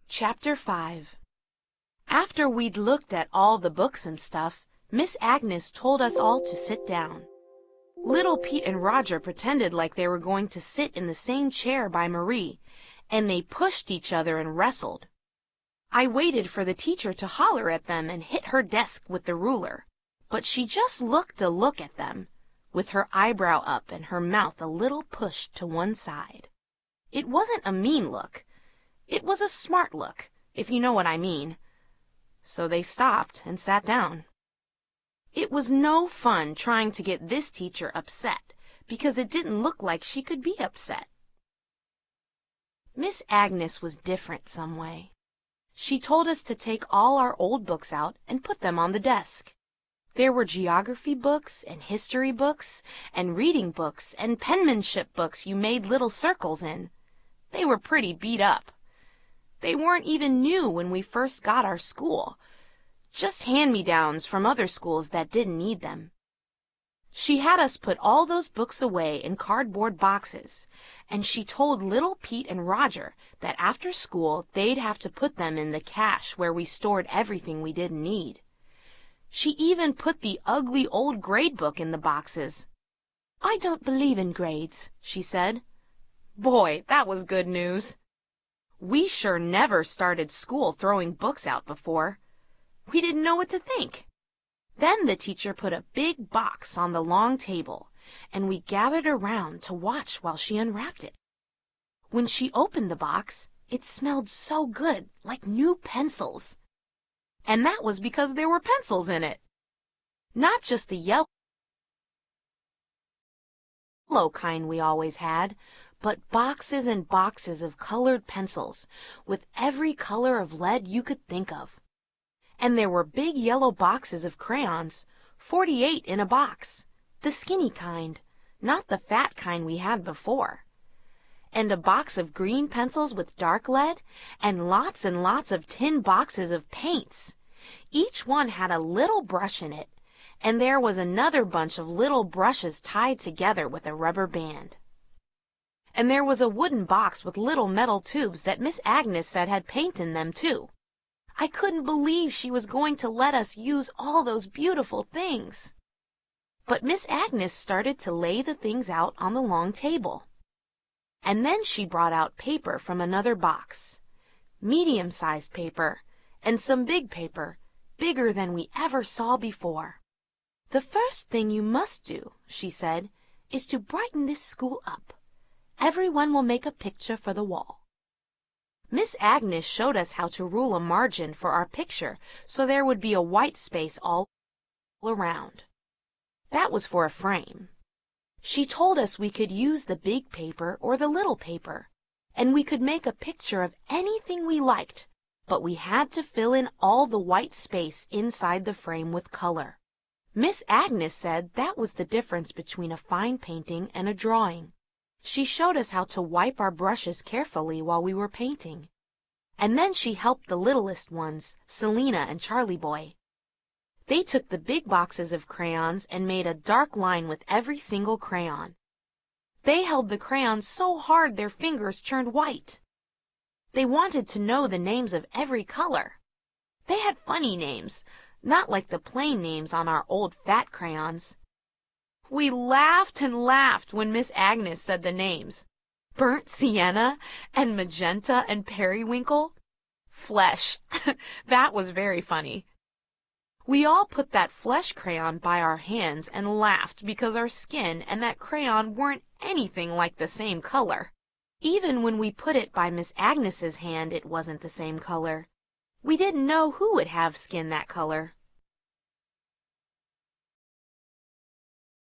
Chapter 5. After we'd looked at all the books and stuff, Miss Agnes told us all to sit down. Little Pete and Roger pretended like they were going to sit in the same chair by Marie, and they pushed each other and wrestled. I waited for the teacher to holler at them and hit her desk with the ruler, but she just looked a look at them, with her eyebrow up and her mouth a little pushed to one side. It wasn't a mean look. It was a smart look, if you know what I mean. So they stopped and sat down. It was no fun trying to get this teacher upset, because it didn't look like she could be upset. Miss Agnes was different some way. She told us to take all our old books out and put them on the desk. There were geography books and history books and reading books and penmanship books you made little circles in. They were pretty beat up. They weren't even new when we first got our school, just hand-me-downs from other schools that didn't need them. She had us put all those books away in cardboard boxes, and she told little Pete and Roger that after school they'd have to put them in the cache where we stored everything we didn't need. She even put the ugly old grade book in the boxes. "I don't believe in grades," she said. Boy, that was good news. We sure never started school throwing books out before. We didn't know what to think. Then the teacher put a big box on the long table, and we gathered around to watch while she unwrapped it. When she opened the box, it smelled so good, like new pencils. And that was because there were pencils in it. Not just the yellow kind we always had, but boxes and boxes of colored pencils, with every color of lead you could think of. And there were big yellow boxes of crayons, 48 in a box, the skinny kind, not the fat kind we had before. And a box of green pencils with dark lead, and lots of tin boxes of paints. Each one had a little brush in it, and there was another bunch of little brushes tied together with a rubber band. And there was a wooden box with little metal tubes that Miss Agnes said had paint in them, too. I couldn't believe she was going to let us use all those beautiful things. But Miss Agnes started to lay the things out on the long table. And then she brought out paper from another box, medium-sized paper, and some big paper, bigger than we ever saw before. "The first thing you must do," she said, "is to brighten this school up. Everyone will make a picture for the wall." Miss Agnes showed us how to rule a margin for our picture so there would be a white space all around. That was for a frame. She told us we could use the big paper or the little paper, and we could make a picture of anything we liked, but we had to fill in all the white space inside the frame with color. Miss Agnes said that was the difference between a fine painting and a drawing. She showed us how to wipe our brushes carefully while we were painting. And then she helped the littlest ones, Selena and Charlie Boy. They took the big boxes of crayons and made a dark line with every single crayon. They held the crayons so hard their fingers turned white. They wanted to know the names of every color. They had funny names, not like the plain names on our old fat crayons. We laughed and laughed when Miss Agnes said the names. Burnt sienna and magenta and periwinkle. Flesh. That was very funny. We all put that flesh crayon by our hands and laughed because our skin and that crayon weren't anything like the same color. Even when we put it by Miss Agnes's hand, it wasn't the same color. We didn't know who would have skin that color.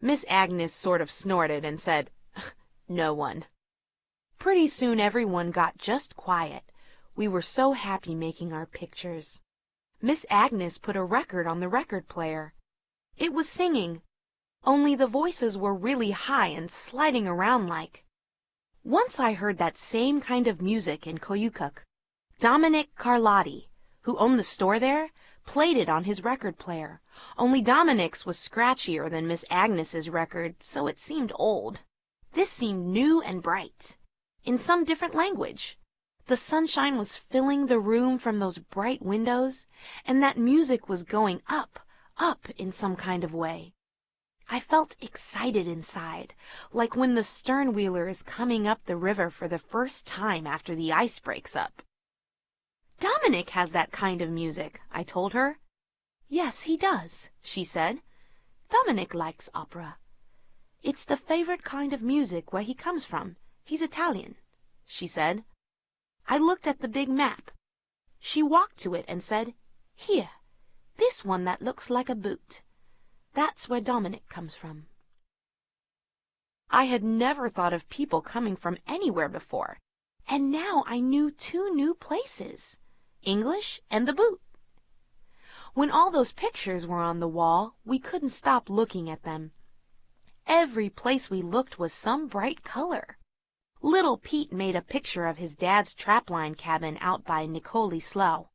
Miss Agnes sort of snorted and said, "No one." Pretty soon everyone got just quiet. We were so happy making our pictures. Miss Agnes put a record on the record player. It was singing, only the voices were really high and sliding around like. Once I heard that same kind of music in Koyukuk. Dominic Carlotti, who owned the store there, played it on his record player, only Dominic's was scratchier than Miss Agnes's record, so it seemed old. This seemed new and bright, in some different language. The sunshine was filling the room from those bright windows, and that music was going up, up in some kind of way. I felt excited inside, like when the stern-wheeler is coming up the river for the first time after the ice breaks up. "Dominic has that kind of music," I told her. "Yes, he does," she said. "Dominic likes opera. It's the favorite kind of music where he comes from. He's Italian," she said. I looked at the big map. She walked to it and said, "Here, this one that looks like a boot. That's where Dominic comes from." I had never thought of people coming from anywhere before, and now I knew 2 new places, English and the boot. When all those pictures were on the wall, we couldn't stop looking at them. Every place we looked was some bright color. Little Pete made a picture of his dad's trapline cabin out by Nicoli Slough.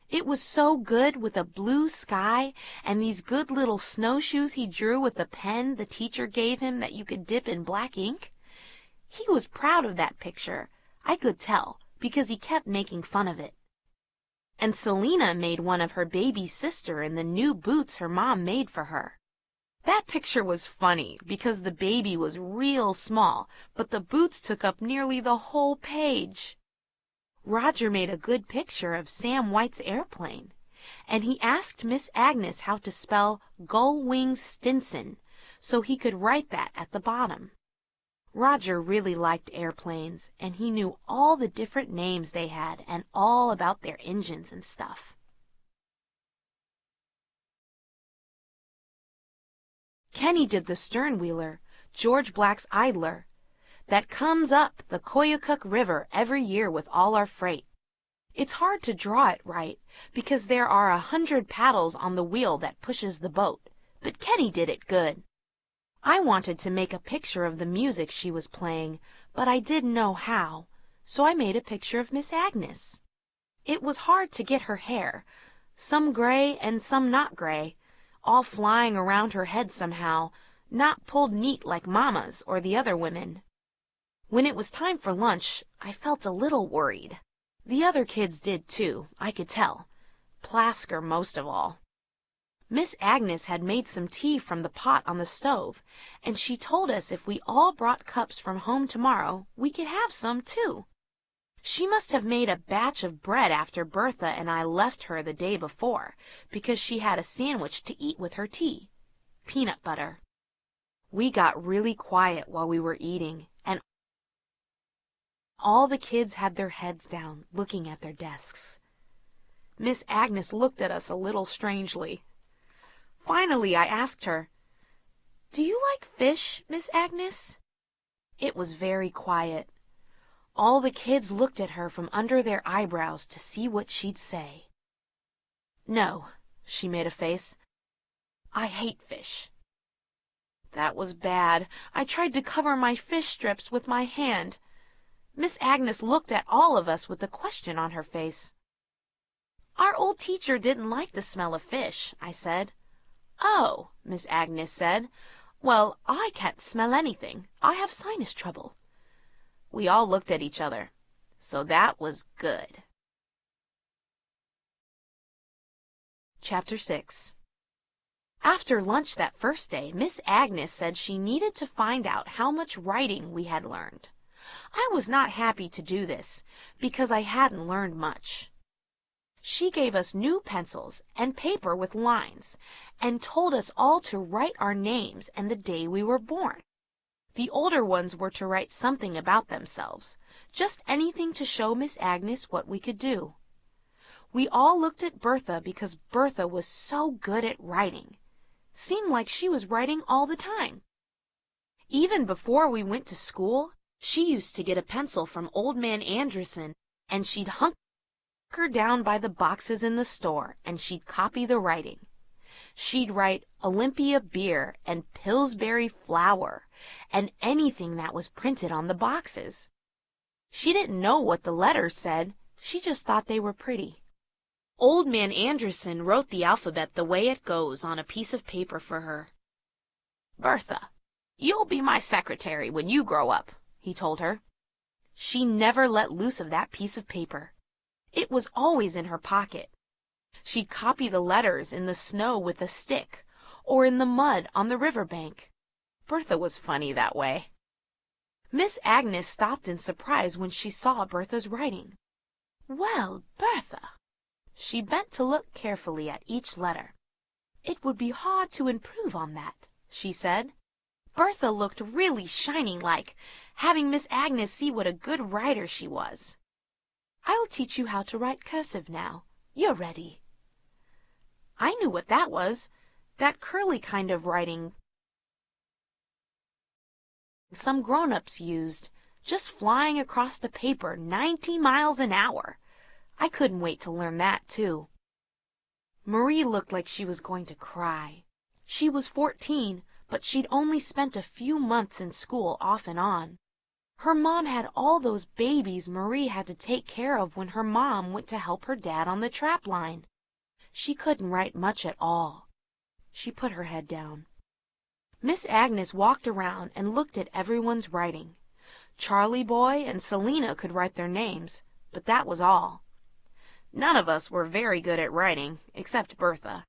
It was so good, with a blue sky and these good little snowshoes he drew with a pen the teacher gave him that you could dip in black ink. He was proud of that picture, I could tell, because he kept making fun of it. And Selena made one of her baby sister in the new boots her mom made for her. That picture was funny because the baby was real small, but the boots took up nearly the whole page. Roger made a good picture of Sam White's airplane, and he asked Miss Agnes how to spell Gull Wings Stinson, so he could write that at the bottom. Roger really liked airplanes, and he knew all the different names they had and all about their engines and stuff. Kenny did the stern-wheeler, George Black's Idler, that comes up the Koyukuk River every year with all our freight. It's hard to draw it right, because there are 100 paddles on the wheel that pushes the boat, but Kenny did it good. I wanted to make a picture of the music she was playing, but I didn't know how, so I made a picture of Miss Agnes. It was hard to get her hair, some gray and some not gray, all flying around her head somehow, not pulled neat like Mama's or the other women. When it was time for lunch, I felt a little worried. The other kids did too, I could tell. Plasker most of all. Miss Agnes had made some tea from the pot on the stove, and she told us if we all brought cups from home tomorrow, we could have some too. She must have made a batch of bread after Bertha and I left her the day before, because she had a sandwich to eat with her tea. Peanut butter. We got really quiet while we were eating, and all the kids had their heads down, looking at their desks. Miss Agnes looked at us a little strangely. Finally, I asked her, "Do you like fish, Miss Agnes?" It was very quiet. All the kids looked at her from under their eyebrows to see what she'd say. "No," she made a face. "I hate fish." That was bad. I tried to cover my fish strips with my hand. Miss Agnes looked at all of us with a question on her face. "Our old teacher didn't like the smell of fish," I said. "Oh," Miss Agnes said. "Well, I can't smell anything. I have sinus trouble." We all looked at each other. So that was good. Chapter 6. After lunch that first day, Miss Agnes said she needed to find out how much writing we had learned. I was not happy to do this, because I hadn't learned much. She gave us new pencils and paper with lines, and told us all to write our names and the day we were born. The older ones were to write something about themselves, just anything to show Miss Agnes what we could do. We all looked at Bertha because Bertha was so good at writing. Seemed like she was writing all the time. Even before we went to school, she used to get a pencil from Old Man Anderson, and she'd hunker down by the boxes in the store, and she'd copy the writing. She'd write Olympia beer and Pillsbury flour and anything that was printed on the boxes. She didn't know what the letters said. She just thought they were pretty. Old Man Anderson wrote the alphabet the way it goes on a piece of paper for her. "Bertha, you'll be my secretary when you grow up," he told her. She never let loose of that piece of paper. It was always in her pocket. She'd copy the letters in the snow with a stick, or in the mud on the river bank. Bertha was funny that way. Miss Agnes stopped in surprise when she saw Bertha's writing. "Well, Bertha!" She bent to look carefully at each letter. "It would be hard to improve on that," she said. Bertha looked really shining like, having Miss Agnes see what a good writer she was. "I'll teach you how to write cursive now. You're ready." I knew what that was, that curly kind of writing some grown-ups used, just flying across the paper 90 miles an hour. I couldn't wait to learn that, too. Marie looked like she was going to cry. She was 14, but she'd only spent a few months in school off and on. Her mom had all those babies Marie had to take care of when her mom went to help her dad on the trap line. She couldn't write much at all. She put her head down. Miss Agnes walked around and looked at everyone's writing. Charlie Boy and Selina could write their names, but that was all. None of us were very good at writing, except Bertha.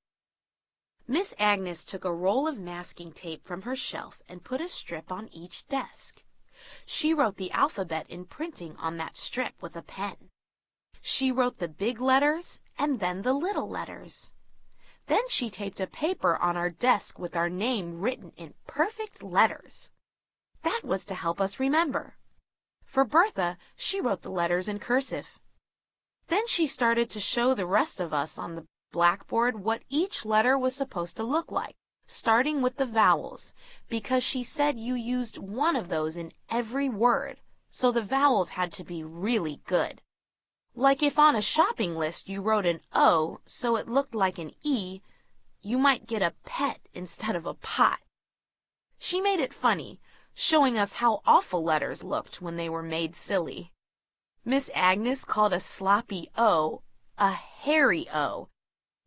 Miss Agnes took a roll of masking tape from her shelf and put a strip on each desk. She wrote the alphabet in printing on that strip with a pen. She wrote the big letters and then the little letters. Then she taped a paper on our desk with our name written in perfect letters. That was to help us remember. For Bertha, she wrote the letters in cursive. Then she started to show the rest of us on the blackboard what each letter was supposed to look like, starting with the vowels, because she said you used one of those in every word, so the vowels had to be really good. Like if on a shopping list you wrote an O so it looked like an E, you might get a pet instead of a pot. She made it funny, showing us how awful letters looked when they were made silly. Miss Agnes called a sloppy O a hairy O,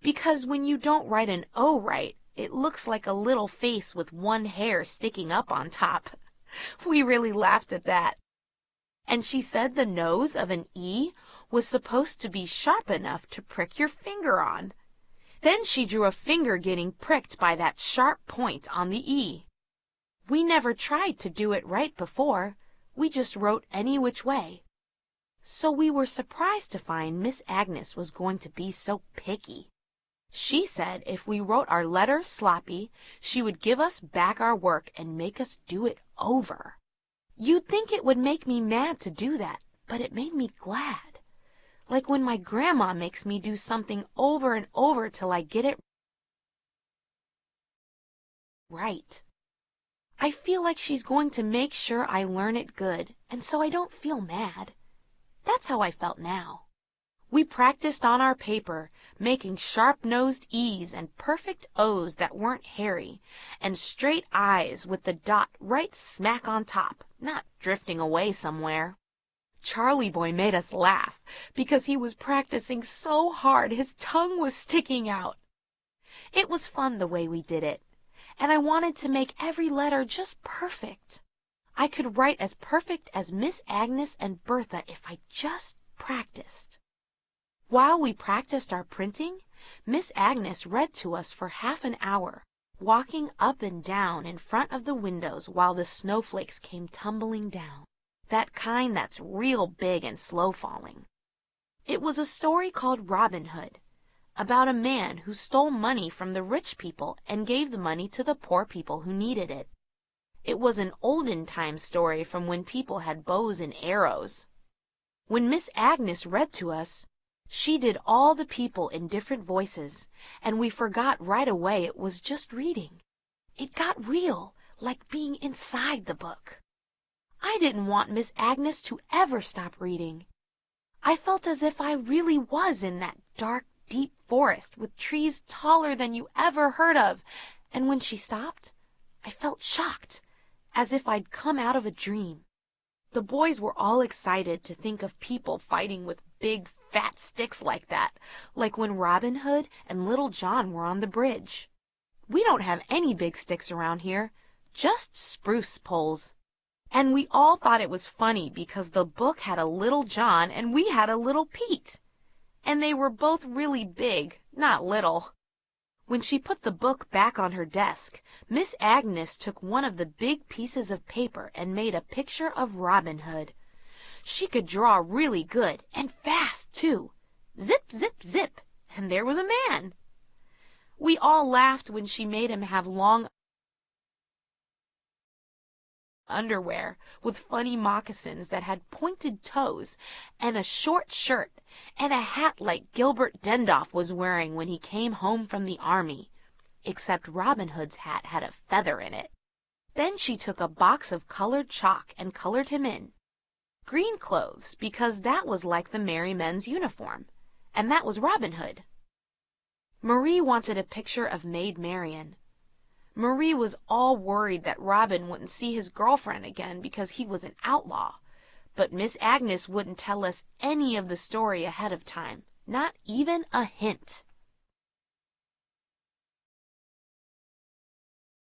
because when you don't write an O right, it looks like a little face with one hair sticking up on top. We really laughed at that. And she said the nose of an E was supposed to be sharp enough to prick your finger on. Then she drew a finger getting pricked by that sharp point on the E. We never tried to do it right before. We just wrote any which way. So we were surprised to find Miss Agnes was going to be so picky. She said if we wrote our letters sloppy, she would give us back our work and make us do it over. You'd think it would make me mad to do that, but it made me glad. Like when my grandma makes me do something over and over till I get it right. I feel like she's going to make sure I learn it good, and so I don't feel mad. That's how I felt now. We practiced on our paper, making sharp-nosed E's and perfect O's that weren't hairy, and straight I's with the dot right smack on top, not drifting away somewhere. Charlie Boy made us laugh because he was practicing so hard his tongue was sticking out. It was fun the way we did it, and I wanted to make every letter just perfect. I could write as perfect as Miss Agnes and Bertha if I just practiced. While we practiced our printing, Miss Agnes read to us for half an hour, walking up and down in front of the windows while the snowflakes came tumbling down. That kind that's real big and slow falling. It was a story called Robin Hood, about a man who stole money from the rich people and gave the money to the poor people who needed it. It was an olden time story from when people had bows and arrows. When Miss Agnes read to us, she did all the people in different voices, and we forgot right away it was just reading. It got real, like being inside the book. I didn't want Miss Agnes to ever stop reading. I felt as if I really was in that dark, deep forest with trees taller than you ever heard of, and when she stopped, I felt shocked, as if I'd come out of a dream. The boys were all excited to think of people fighting with big, fat sticks like that, like when Robin Hood and Little John were on the bridge. We don't have any big sticks around here, just spruce poles. And we all thought it was funny because the book had a little John and we had a little Pete. And they were both really big, not little. When she put the book back on her desk, Miss Agnes took one of the big pieces of paper and made a picture of Robin Hood. She could draw really good and fast, too. Zip, zip, zip, and there was a man. We all laughed when she made him have long underwear with funny moccasins that had pointed toes and a short shirt and a hat like Gilbert Dendoff was wearing when he came home from the army, except Robin Hood's hat had a feather in it. Then she took a box of colored chalk and colored him in. Green clothes, because that was like the merry men's uniform, and that was Robin Hood. Marie wanted a picture of Maid Marian. Marie was all worried that Robin wouldn't see his girlfriend again because he was an outlaw, but Miss Agnes wouldn't tell us any of the story ahead of time, not even a hint.